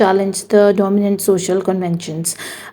challenged the dominant social conventions.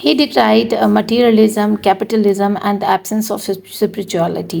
He decried materialism, capitalism and the absence of spirituality.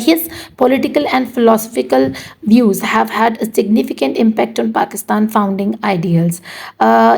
His political and philosophical views have had a significant impact on Pakistan founding ideals.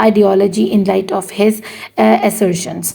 ideology in light of his assertions.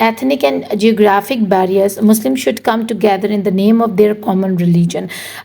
ethnic and geographic barriers, Muslims should come together in the name of their common religion.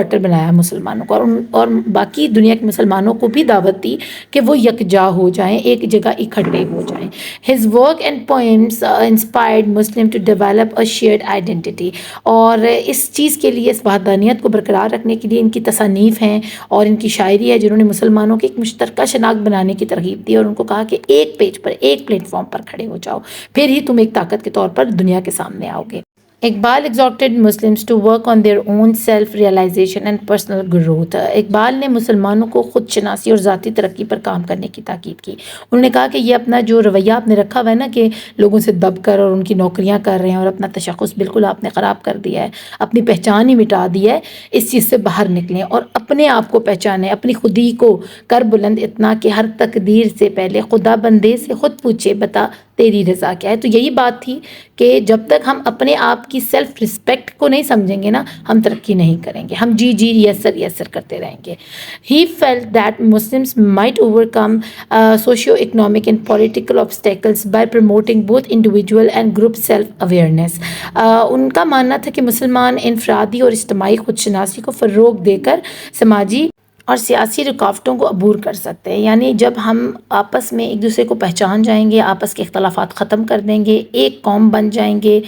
Quarter بنایا مسلمانوں کو، اور باقی دنیا کے مسلمانوں کو بھی دعوت دی کہ وہ یکجا ہو جائیں، ایک جگہ اکٹھے ہو جائیں. His work and poems inspired Muslim to develop a shared identity. اور اس چیز کے لیے، اس وحدانیت کو برقرار رکھنے کے لیے ان کی تصانیف ہیں اور ان کی شاعری ہے جنہوں نے مسلمانوں کی ایک مشترکہ شناخت بنانے کی ترغیب دی، اور ان کو کہا کہ ایک پیج پر، ایک پلیٹ فارم پر کھڑے ہو جاؤ، پھر ہی تم ایک طاقت کے طور پر دنیا کے سامنے آؤ گے. Iqbal exhorted Muslims to work on their own self-realization and personal growth. Iqbal نے مسلمانوں کو خود شناسی اور ذاتی ترقی پر کام کرنے کی تاکید کی. انہوں نے کہا کہ یہ اپنا جو رویہ آپ نے رکھا ہوا ہے نا کہ لوگوں سے دب کر اور ان کی نوکریاں کر رہے ہیں اور اپنا تشخص بالکل آپ نے خراب کر دیا ہے، اپنی پہچان ہی مٹا دی ہے، اس چیز سے باہر نکلیں اور اپنے آپ کو پہچانیں، اپنی خودی کو کر بلند اتنا کہ ہر تقدیر سے پہلے خدا بندے سے خود پوچھے بتا تیری رضا کیا ہے. تو یہی بات تھی کہ جب تک ہم اپنے آپ کی سیلف رسپیکٹ کو نہیں سمجھیں گے نا، ہم ترقی نہیں کریں گے، ہم جی یس سر کرتے رہیں گے. He felt that Muslims might overcome socio economic and political obstacles by promoting both individual and group self awareness. ان کا ماننا تھا کہ مسلمان انفرادی اور اجتماعی خودشناسی کو فروغ دے کر سماجی اور سیاسی رکاوٹوں کو عبور کر سکتے ہیں. یعنی جب ہم آپس میں ایک دوسرے کو پہچان جائیں گے، آپس کے اختلافات ختم کر دیں گے، ایک قوم بن جائیں گے،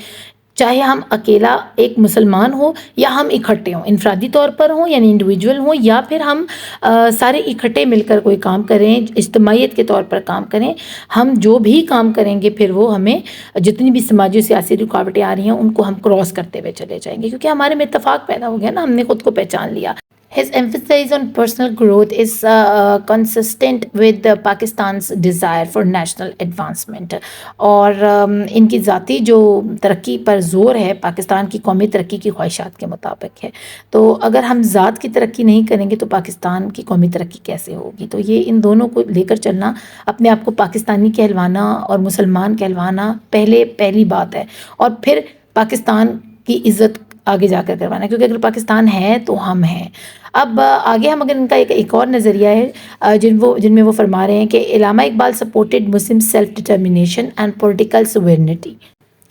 چاہے ہم اکیلا ایک مسلمان ہو یا ہم اکٹھے ہوں، انفرادی طور پر ہوں یعنی انڈیویجول ہوں، یا پھر ہم سارے اکٹھے مل کر کوئی کام کریں، اجتماعیت کے طور پر کام کریں. ہم جو بھی کام کریں گے پھر وہ ہمیں جتنی بھی سماجی و سیاسی رکاوٹیں آ رہی ہیں ان کو ہم کراس کرتے ہوئے چلے جائیں گے، کیونکہ ہمارے میں اتفاق پیدا ہو گیا نا، ہم نے خود کو پہچان لیا. His emphasis on personal growth is consistent with Pakistan's desire for national advancement. اور ان کی ذاتی جو ترقی پر زور ہے پاکستان کی قومی ترقی کی خواہشات کے مطابق ہے. تو اگر ہم ذات کی ترقی نہیں کریں گے تو پاکستان کی قومی ترقی کیسے ہوگی؟ تو یہ ان دونوں کو لے کر چلنا، اپنے آپ کو پاکستانی کہلوانا اور مسلمان کہلوانا پہلی بات ہے، اور پھر پاکستان کی عزت آگے جا کر کروانا، کیونکہ اگر پاکستان ہے تو ہم ہیں. اب آگے ہم اگر ان کا ایک اور نظریہ ہے جن میں وہ فرما رہے ہیں کہ علامہ Iqbal supported Muslim self determination and political sovereignty.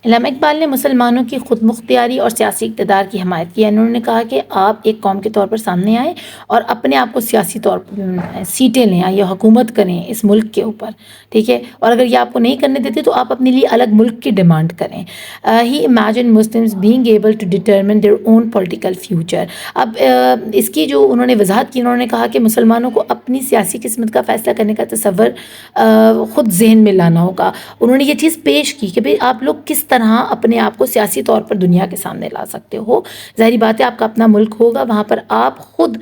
علامہ اقبال نے مسلمانوں کی خود مختاری اور سیاسی اقتدار کی حمایت کی. انہوں نے کہا کہ آپ ایک قوم کے طور پر سامنے آئیں اور اپنے آپ کو سیاسی طور پر سیٹیں لیں یا حکومت کریں اس ملک کے اوپر، ٹھیک ہے، اور اگر یہ آپ کو نہیں کرنے دیتے تو آپ اپنے لیے الگ ملک کی ڈیمانڈ کریں. He imagine Muslims being able to determine their own political future. اب اس کی جو انہوں نے وضاحت کی، انہوں نے کہا کہ مسلمانوں کو اپنی سیاسی قسمت کا فیصلہ کرنے کا تصور خود ذہن میں لانا ہوگا. انہوں نے یہ چیز پیش کی کہ بھئی آپ لوگ کس طرح اپنے آپ کو سیاسی طور پر دنیا کے سامنے لا سکتے ہو. ظاہری بات ہے آپ کا اپنا ملک ہوگا، وہاں پر آپ خود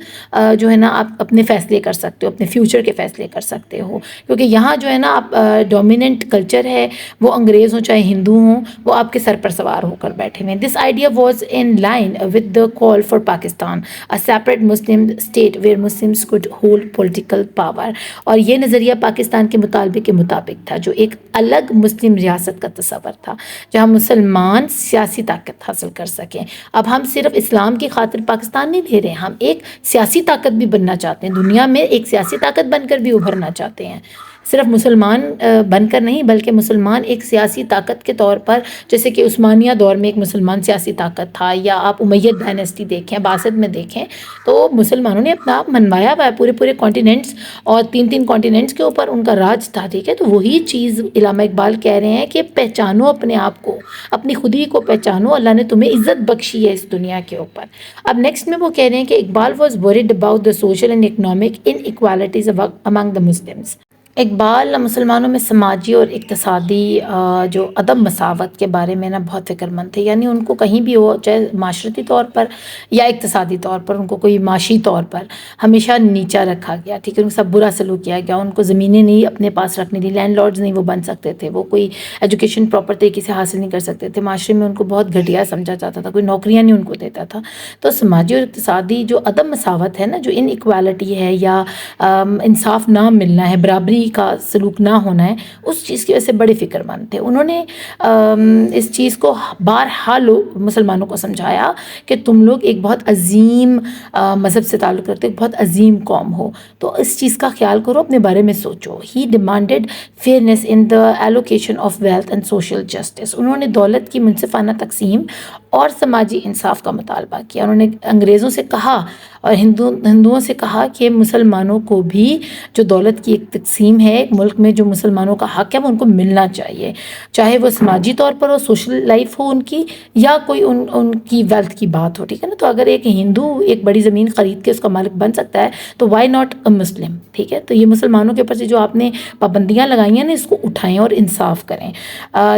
جو ہے نا آپ اپنے فیصلے کر سکتے ہو، اپنے فیوچر کے فیصلے کر سکتے ہو، کیونکہ یہاں جو ہے نا آپ ڈومیننٹ کلچر ہے، وہ انگریز ہوں چاہے ہندو ہوں، وہ آپ کے سر پر سوار ہو کر بیٹھے ہوئے ہیں. This idea was in line with the call for Pakistan a separate Muslim state where Muslims could hold political power. اور یہ نظریہ پاکستان کے مطالبے کے مطابق تھا، جو ایک الگ مسلم ریاست کا تصور تھا جہاں مسلمان سیاسی طاقت حاصل کر سکیں. اب ہم صرف اسلام کی خاطر پاکستان نہیں دے رہے، ہم ایک سیاسی طاقت بھی بننا چاہتے ہیں، دنیا میں ایک سیاسی طاقت بن کر بھی ابھرنا چاہتے ہیں، صرف مسلمان بن کر نہیں بلکہ مسلمان ایک سیاسی طاقت کے طور پر، جیسے کہ عثمانیہ دور میں ایک مسلمان سیاسی طاقت تھا، یا آپ امیہ ڈائنیسٹی دیکھیں، باسط میں دیکھیں، تو مسلمانوں نے اپنا آپ منوایا ہوا ہے پورے کانٹیننٹس، اور 3 کانٹیننٹس کے اوپر ان کا راج تھا، ٹھیک ہے. تو وہی چیز علامہ اقبال کہہ رہے ہیں کہ پہچانو اپنے آپ کو، اپنی خودی کو پہچانو، اللہ نے تمہیں عزت بخشی ہے اس دنیا کے اوپر. اب نیکسٹ میں وہ کہہ رہے ہیں کہ اقبال واز ورried about the social and economic inequalities among the Muslims. Iqbal مسلمانوں میں سماجی اور اقتصادی جو عدم مساوت کے بارے میں نا بہت فکر مند تھے. یعنی ان کو کہیں بھی ہو، چاہے معاشرتی طور پر یا اقتصادی طور پر، ان کو کوئی معاشی طور پر ہمیشہ نیچا رکھا گیا، ٹھیک ہے، ان سب برا سلوک کیا گیا. ان کو زمینیں نہیں اپنے پاس رکھنے دی، لینڈ لارڈز نہیں وہ بن سکتے تھے، وہ کوئی ایجوکیشن پراپر طریقے سے حاصل نہیں کر سکتے تھے، معاشرے میں ان کو بہت گھٹیا سمجھا جاتا تھا، کوئی نوکریاں نہیں ان کو دیتا تھا. تو سماجی اور اقتصادی جو عدم مساوت ہے نا، جو ان ایکوالٹی ہے یا انصاف نہ ملنا ہے، برابری برابری کا سلوک نہ ہونا ہے، اس چیز کی وجہ سے بڑے فکر مند تھے. انہوں نے اس چیز کو بارہا مسلمانوں کو سمجھایا کہ تم لوگ ایک بہت عظیم مذہب سے تعلق رکھتے ایک بہت عظیم قوم ہو، تو اس چیز کا خیال کرو، اپنے بارے میں سوچو. He demanded fairness in the allocation of wealth and social justice. انہوں نے دولت کی منصفانہ تقسیم اور سماجی انصاف کا مطالبہ کیا. انہوں نے انگریزوں سے کہا اور ہندوؤں سے کہا کہ مسلمانوں کو بھی جو دولت کی ایک تقسیم ہے ایک ملک میں، جو مسلمانوں کا حق ہے وہ ان کو ملنا چاہیے، چاہے وہ سماجی طور پر ہو، سوشل لائف ہو ان کی، یا کوئی ان کی ویلتھ کی بات ہو. ٹھیک ہے نا؟ تو اگر ایک ہندو ایک بڑی زمین خرید کے اس کا مالک بن سکتا ہے تو وائی ناٹ اے مسلم. ٹھیک ہے؟ تو یہ مسلمانوں کے اوپر سے جو آپ نے پابندیاں لگائی ہیں نا، اس کو اٹھائیں اور انصاف کریں.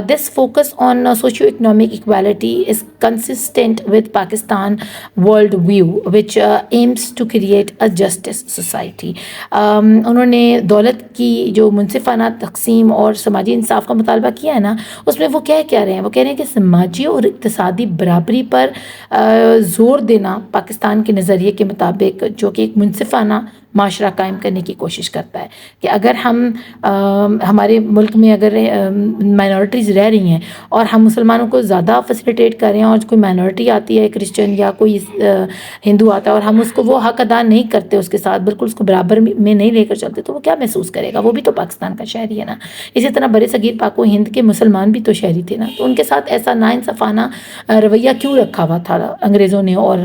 This focus on socio economic equality is consistent with Pakistan world view which aims to create a just society. انہوں نے دولت کی جو منصفانہ تقسیم اور سماجی انصاف کا مطالبہ کیا ہے نا، اس میں وہ کہہ رہے ہیں، وہ کہہ رہے ہیں کہ سماجی اور اقتصادی برابری پر زور دینا پاکستان کے نظریے کے مطابق، جو کہ ایک منصفانہ معاشرہ قائم کرنے کی کوشش کرتا ہے. کہ اگر ہم ہمارے ملک میں اگر مائنورٹیز رہ رہی ہیں اور ہم مسلمانوں کو زیادہ فیسیلیٹیٹ کر رہے ہیں، اور کوئی مائنورٹی آتی ہے کرسچن یا کوئی ہندو آتا ہے اور ہم اس کو وہ حق ادا نہیں کرتے، اس کے ساتھ بالکل اس کو برابر میں نہیں لے کر چلتے، تو وہ کیا محسوس کرے گا؟ وہ بھی تو پاکستان کا شہری ہے نا. اسی طرح برِ صغیر پاک و ہند کے مسلمان بھی تو شہری تھے نا، تو ان کے ساتھ ایسا ناانصافانہ رویہ کیوں رکھا ہوا تھا انگریزوں نے اور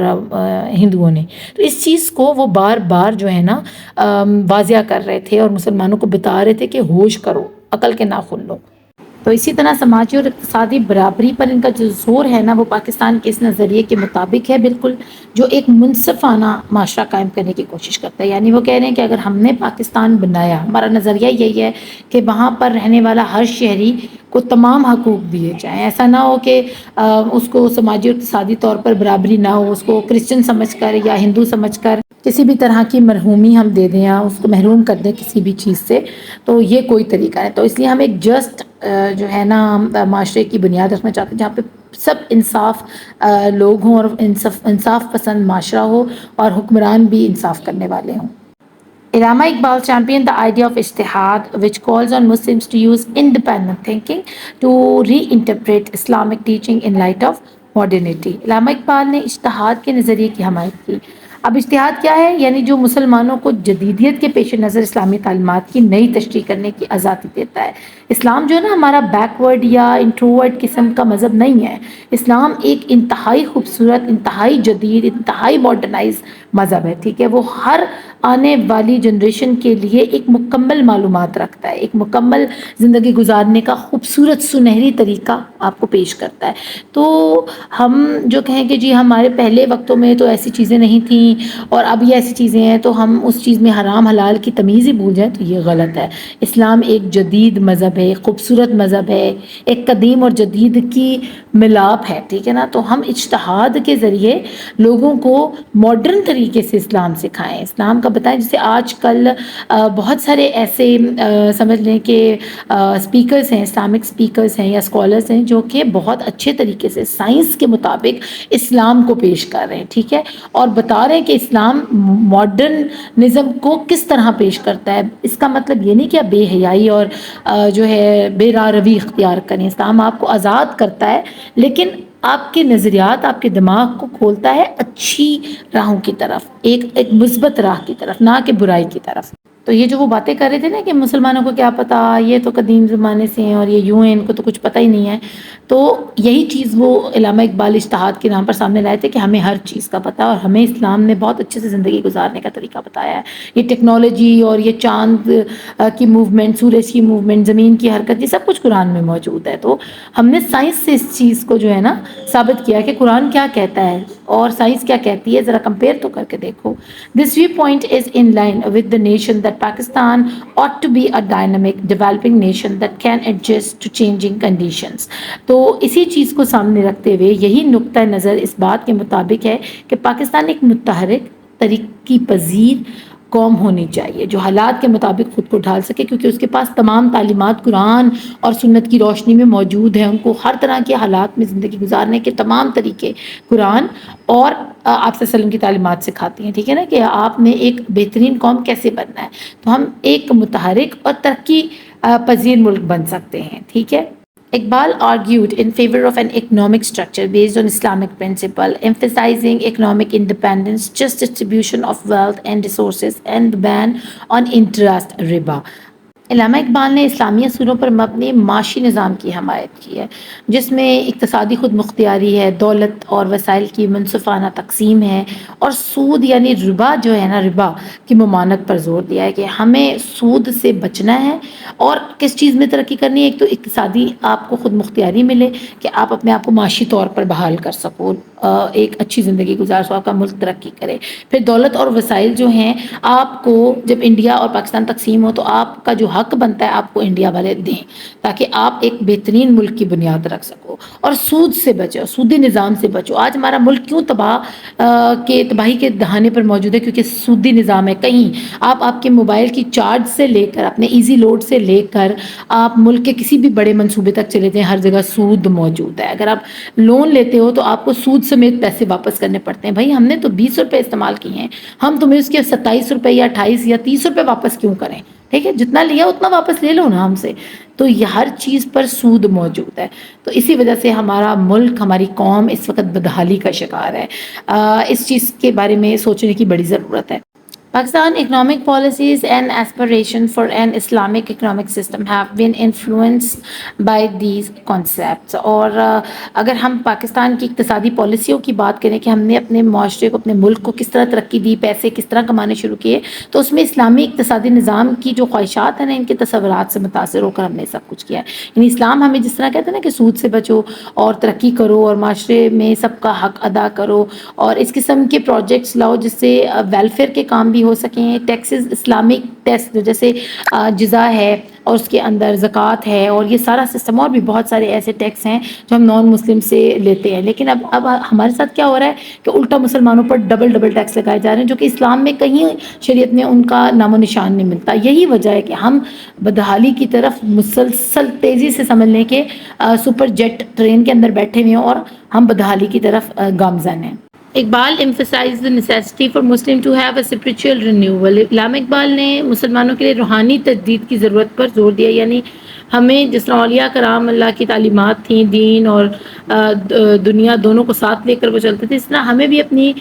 ہندوؤں نے؟ تو اس چیز کو وہ بار بار جو ہے نا واضح کر رہے تھے اور مسلمانوں کو بتا رہے تھے کہ ہوش کرو، عقل کے ناخن لو. تو اسی طرح سماجی اور اقتصادی برابری پر ان کا جو زور ہے نا، وہ پاکستان کے اس نظریے کے مطابق ہے بالکل، جو ایک منصفانہ معاشرہ قائم کرنے کی کوشش کرتا ہے. یعنی وہ کہہ رہے ہیں کہ اگر ہم نے پاکستان بنایا، ہمارا نظریہ یہی ہے کہ وہاں پر رہنے والا ہر شہری کو تمام حقوق دیے جائیں. ایسا نہ ہو کہ اس کو سماجی اور اقتصادی طور پر برابری نہ ہو، اس کو کرسچن سمجھ کر یا ہندو سمجھ کر کسی بھی طرح کی مرحومی ہم دے دیں یا اس کو محروم کر دیں کسی بھی چیز سے، تو یہ کوئی طریقہ ہے. تو اس لیے ہم ایک جسٹ جو ہے نا معاشرے کی بنیاد رکھنا چاہتے ہیں، جہاں پہ سب انصاف لوگ ہوں اور انصاف پسند معاشرہ ہو اور حکمران بھی انصاف کرنے والے ہوں. علامہ Iqbal championed the idea of ijtihad, which calls on Muslims to use independent thinking to reinterpret Islamic teaching in light of modernity. علامہ اقبال نے اجتہاد کے نظریے کی حمایت کی. اب اجتہاد کیا ہے؟ یعنی جو مسلمانوں کو جدیدیت کے پیش نظر اسلامی تعلیمات کی نئی تشریح کرنے کی آزادی دیتا ہے. اسلام جو ہے نا ہمارا بیکورڈ یا انٹروورٹ قسم کا مذہب نہیں ہے. اسلام ایک انتہائی خوبصورت، انتہائی جدید، انتہائی ماڈرنائز مذہب ہے. ٹھیک ہے؟ وہ ہر آنے والی جنریشن کے لیے ایک مکمل معلومات رکھتا ہے، ایک مکمل زندگی گزارنے کا خوبصورت سنہری طریقہ آپ کو پیش کرتا ہے. تو ہم جو کہیں کہ جی ہمارے پہلے وقتوں میں تو ایسی چیزیں نہیں تھیں اور اب یہ ایسی چیزیں ہیں، تو ہم اس چیز میں حرام حلال کی تمیز ہی بھول جائیں، تو یہ غلط ہے. اسلام ایک جدید مذہب ہے، ایک خوبصورت مذہب ہے، ایک قدیم اور جدید کی ملاپ ہے. ٹھیک ہے نا؟ تو ہم اجتہاد کے ذریعے لوگوں کو ماڈرن طریقے سے اسلام سکھائیں، اسلام کا بتائیں. جیسے آج کل بہت سارے ایسے سمجھ لیں کہ اسپیکرز ہیں، اسلامک اسپیکرز ہیں یا اسکالرز ہیں، جو کہ بہت اچھے طریقے سے سائنس کے مطابق اسلام کو پیش کر رہے ہیں. ٹھیک ہے؟ اور بتا رہے ہیں کہ اسلام ماڈرنزم کو کس طرح پیش کرتا ہے. اس کا مطلب یہ نہیں کہ آپ بے حیائی اور جو ہے بے راہ روی اختیار کریں. اسلام آپ کو آزاد کرتا ہے، لیکن آپ کے نظریات، آپ کے دماغ کو کھولتا ہے اچھی راہوں کی طرف، ایک مثبت راہ کی طرف، نہ کہ برائی کی طرف. تو یہ جو وہ باتیں کر رہے تھے نا کہ مسلمانوں کو کیا پتہ، یہ تو قدیم زمانے سے ہیں اور یہ یوں ہیں، ان کو تو کچھ پتہ ہی نہیں ہے، تو یہی چیز وہ علامہ اقبال اجتہاد کے نام پر سامنے لائے تھے کہ ہمیں ہر چیز کا پتہ، اور ہمیں اسلام نے بہت اچھے سے زندگی گزارنے کا طریقہ بتایا ہے. یہ ٹیکنالوجی اور یہ چاند کی موومنٹ، سورج کی موومنٹ، زمین کی حرکت، یہ سب کچھ قرآن میں موجود ہے. تو ہم نے سائنس سے اس چیز کو جو ہے نا ثابت کیا کہ قرآن کیا کہتا ہے اور سائنس کیا کہتی ہے، ذرا کمپیئر تو کر کے دیکھو. This view point is in line with the notion that Pakistan ought to be a dynamic developing nation that can adjust to changing conditions. تو اسی چیز کو سامنے رکھتے ہوئے یہی نقطہ نظر اس بات کے مطابق ہے کہ پاکستان ایک متحرک، ترقی پذیر قوم ہونی چاہیے جو حالات کے مطابق خود کو ڈھال سکے، کیونکہ اس کے پاس تمام تعلیمات قرآن اور سنت کی روشنی میں موجود ہیں. ان کو ہر طرح کے حالات میں زندگی گزارنے کے تمام طریقے قرآن اور آپ صلی اللہ علیہ وسلم کی تعلیمات سکھاتی ہیں. ٹھیک ہے نا، کہ آپ نے ایک بہترین قوم کیسے بننا ہے، تو ہم ایک متحرک اور ترقی پذیر ملک بن سکتے ہیں. ٹھیک ہے. Iqbal argued in favor of an economic structure based on Islamic principle, emphasizing economic independence, just distribution of wealth and resources, and the ban on interest riba. علامہ اقبال نے اسلامی اصولوں پر مبنی معاشی نظام کی حمایت کی ہے، جس میں اقتصادی خود مختاری ہے، دولت اور وسائل کی منصفانہ تقسیم ہے، اور سود یعنی ربا جو ہے نا، ربا کی ممانعت پر زور دیا ہے کہ ہمیں سود سے بچنا ہے. اور کس چیز میں ترقی کرنی ہے؟ ایک تو اقتصادی آپ کو خود مختاری ملے کہ آپ اپنے آپ کو معاشی طور پر بحال کر سکو، ایک اچھی زندگی گزار سو، آپ کا ملک ترقی کرے. پھر دولت اور وسائل جو ہیں، آپ کو جب انڈیا اور پاکستان تقسیم ہو تو آپ کا جو حق بنتا ہے آپ کو انڈیا والے دیں، تاکہ آپ ایک بہترین ملک کی بنیاد رکھ سکو. اور سود سے بچو، سودی نظام سے بچو. آج ہمارا ملک کیوں تباہی کے دہانے پر موجود ہے؟ کیونکہ سودی نظام ہے. کہیں آپ کے موبائل کی چارج سے لے کر اپنے ایزی لوڈ سے لے کر آپ ملک کے کسی بھی بڑے منصوبے تک چلے جائیں، ہر جگہ سود موجود ہے. اگر آپ لون لیتے ہو تو آپ کو سود سمیت پیسے واپس کرنے پڑتے ہیں. بھائی ہم نے تو 20 روپے استعمال کیے ہیں، ہم تمہیں اس کے 27 روپے یا 28 یا 30 روپے واپس کیوں کریں؟ ٹھیک ہے، جتنا لیا اتنا واپس لے لو نا ہم سے. تو یہ ہر چیز پر سود موجود ہے. تو اسی وجہ سے ہمارا ملک، ہماری قوم اس وقت بدحالی کا شکار ہے. اس چیز کے بارے میں سوچنے کی بڑی ضرورت ہے. Pakistan economic policies and aspiration for an Islamic economic system have been influenced by these concepts. اور اگر ہم پاکستان کی اقتصادی پالیسیوں کی بات کریں کہ ہم نے اپنے معاشرے کو، اپنے ملک کو کس طرح ترقی دی، پیسے کس طرح کمانے شروع کیے، تو اس میں اسلامی اقتصادی نظام کی جو خواہشات ہیں نا، ان کے تصورات سے متاثر ہو کر ہم نے سب کچھ کیا ہے. یعنی اسلام ہمیں جس طرح کہتے ہیں نا کہ سود سے بچو اور ترقی کرو اور معاشرے میں سب کا حق ادا کرو، اور اس قسم کے پروجیکٹس لاؤ جس سے ویلفیئر کے کام بھی ہو سکیں. ٹیکسز، اسلامک ٹیکس جیسے جزا ہے اور اس کے اندر زکوٰۃ ہے، اور یہ سارا سسٹم، اور بھی بہت سارے ایسے ٹیکس ہیں جو ہم نان مسلم سے لیتے ہیں. لیکن اب ہمارے ساتھ کیا ہو رہا ہے کہ الٹا مسلمانوں پر ڈبل ٹیکس لگائے جا رہے ہیں، جو کہ اسلام میں کہیں شریعت میں ان کا نام و نشان نہیں ملتا. یہی وجہ ہے کہ ہم بدحالی کی طرف مسلسل تیزی سے سمجھ لیں کہ سپر جیٹ ٹرین کے اندر بیٹھے ہوئے ہیں اور ہم بدحالی کی طرف گامزن ہیں. Iqbal emphasized the necessity for Muslim to have a spiritual renewal. علامہ اقبال نے مسلمانوں کے لیے روحانی تجدید کی ضرورت پر زور دیا. یعنی ہمیں جس طرح اولیاء کرام اللہ کی تعلیمات تھیں، دین اور دنیا دونوں کو ساتھ لے کر وہ چلتے تھے، اس طرح ہمیں بھی اپنی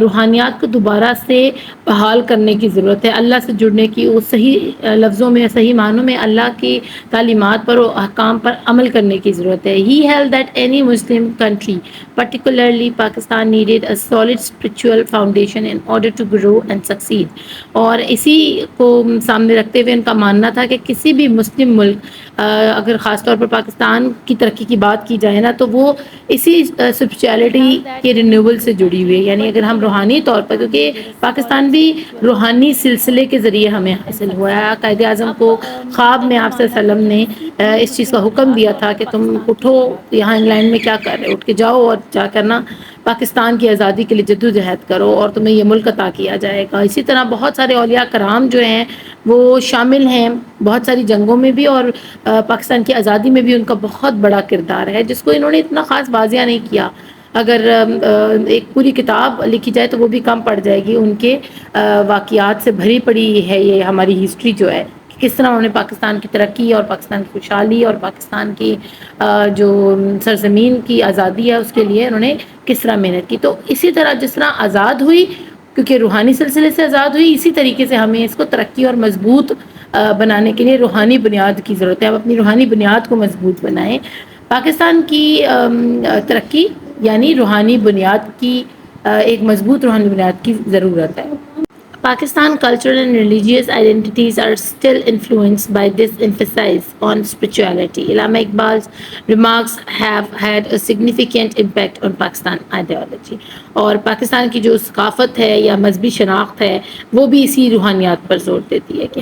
روحانیات کو دوبارہ سے بحال کرنے کی ضرورت ہے. اللہ سے جڑنے کی، وہ صحیح لفظوں میں، صحیح معنوں میں اللہ کی تعلیمات پر اور احکام پر عمل کرنے کی ضرورت ہے. He held that any Muslim country, particularly Pakistan, needed a solid spiritual foundation in order to grow and succeed. اور اسی کو سامنے رکھتے ہوئے ان کا ماننا تھا کہ کسی بھی مسلم ملک، اگر خاص طور پر پاکستان کی ترقی کی بات کی جائے نا، تو وہ اسی اسپرچویلٹی کے رینیول سے جڑی ہوئی ہے. یعنی اگر ہم روحانی طور پر، کیونکہ پاکستان بھی روحانی سلسلے کے ذریعے ہمیں حاصل ہوا ہے. قائد اعظم کو خواب میں آپ صلی اللہ علیہ وسلم نے اس چیز کا حکم دیا تھا کہ تم اٹھو، یہاں انگلینڈ میں کیا کر رہے، اٹھ کے جاؤ اور جا کر نا پاکستان کی آزادی کے لیے جدوجہد کرو اور تمہیں یہ ملک عطا کیا جائے گا. اسی طرح بہت سارے اولیاء کرام جو ہیں وہ شامل ہیں بہت ساری جنگوں میں بھی، اور پاکستان کی آزادی میں بھی ان کا بہت بڑا کردار ہے، جس کو انہوں نے اتنا خاص واضح نہیں کیا. اگر ایک پوری کتاب لکھی جائے تو وہ بھی کم پڑ جائے گی. ان کے واقعات سے بھری پڑی ہے یہ ہماری ہسٹری جو ہے، کس طرح انہوں نے پاکستان کی ترقی اور پاکستان کی خوشحالی اور پاکستان کی جو سرزمین کی آزادی ہے اس کے لیے انہوں نے کس طرح محنت کی. تو اسی طرح جس طرح آزاد ہوئی، کیونکہ روحانی سلسلے سے آزاد ہوئی، اسی طریقے سے ہمیں اس کو ترقی اور مضبوط بنانے کے لیے روحانی بنیاد کی ضرورت ہے. اب اپنی روحانی بنیاد کو مضبوط بنائیں. پاکستان کی ترقی یعنی روحانی بنیاد کی، ایک مضبوط روحانی بنیاد کی ضرورت ہے. Pakistan cultural and religious identities are still influenced by this emphasis on spirituality. Allama Iqbal's remarks have had a significant impact on Pakistan ideology. اور پاکستان کی جو ثقافت ہے یا مذہبی شناخت ہے وہ بھی اسی روحانیات پر زور دیتی ہے کہ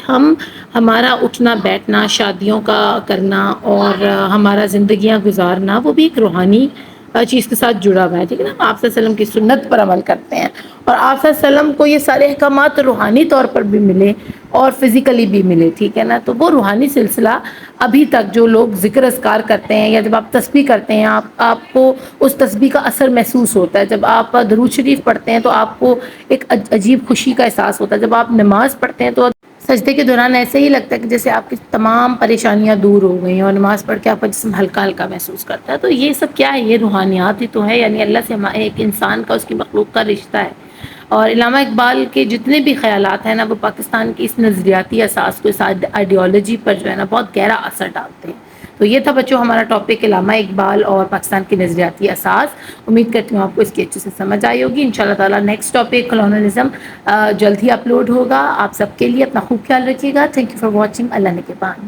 ہمارا اٹھنا بیٹھنا، شادیوں کا کرنا اور ہمارا زندگیاں گزارنا وہ بھی ایک روحانی چیز کے ساتھ جڑا ہوا ہے، ٹھیک ہے نا. آپ صلی اللہ علیہ وسلم کی سنت پر عمل کرتے ہیں اور آپ صلی اللہ علیہ وسلم کو یہ سارے احکامات روحانی طور پر بھی ملے اور فزیکلی بھی ملے، ٹھیک ہے نا. تو وہ روحانی سلسلہ ابھی تک جو لوگ ذکر اذکار کرتے ہیں یا جب آپ تسبیح کرتے ہیں آپ کو اس تسبیح کا اثر محسوس ہوتا ہے. جب آپ درود شریف پڑھتے ہیں تو آپ کو ایک عجیب خوشی کا احساس ہوتا ہے. جب آپ نماز پڑھتے ہیں تو سجدے کے دوران ایسے ہی لگتا ہے کہ جیسے آپ کی تمام پریشانیاں دور ہو گئی ہیں اور نماز پڑھ کے آپ کا جسم ہلکا ہلکا محسوس کرتا ہے. تو یہ سب کیا ہے؟ یہ روحانیات ہی تو ہے. یعنی اللہ سے ایک انسان کا، اس کی مخلوق کا رشتہ ہے. اور علامہ اقبال کے جتنے بھی خیالات ہیں نا، وہ پاکستان کی اس نظریاتی اساس کو، اس آئیڈیالوجی پر جو ہے نا بہت گہرا اثر ڈالتے ہیں. تو یہ تھا بچوں ہمارا ٹاپک علامہ اقبال اور پاکستان کی نظریاتی اساس. امید کرتی ہوں آپ کو اس کی اچھے سے سمجھ آئی ہوگی. انشاءاللہ تعالیٰ نیکسٹ ٹاپک کولونیلزم جلد ہی اپلوڈ ہوگا. آپ سب کے لیے اپنا خوب خیال رکھیے گا. Thank you for watching. اللہ نگہبان.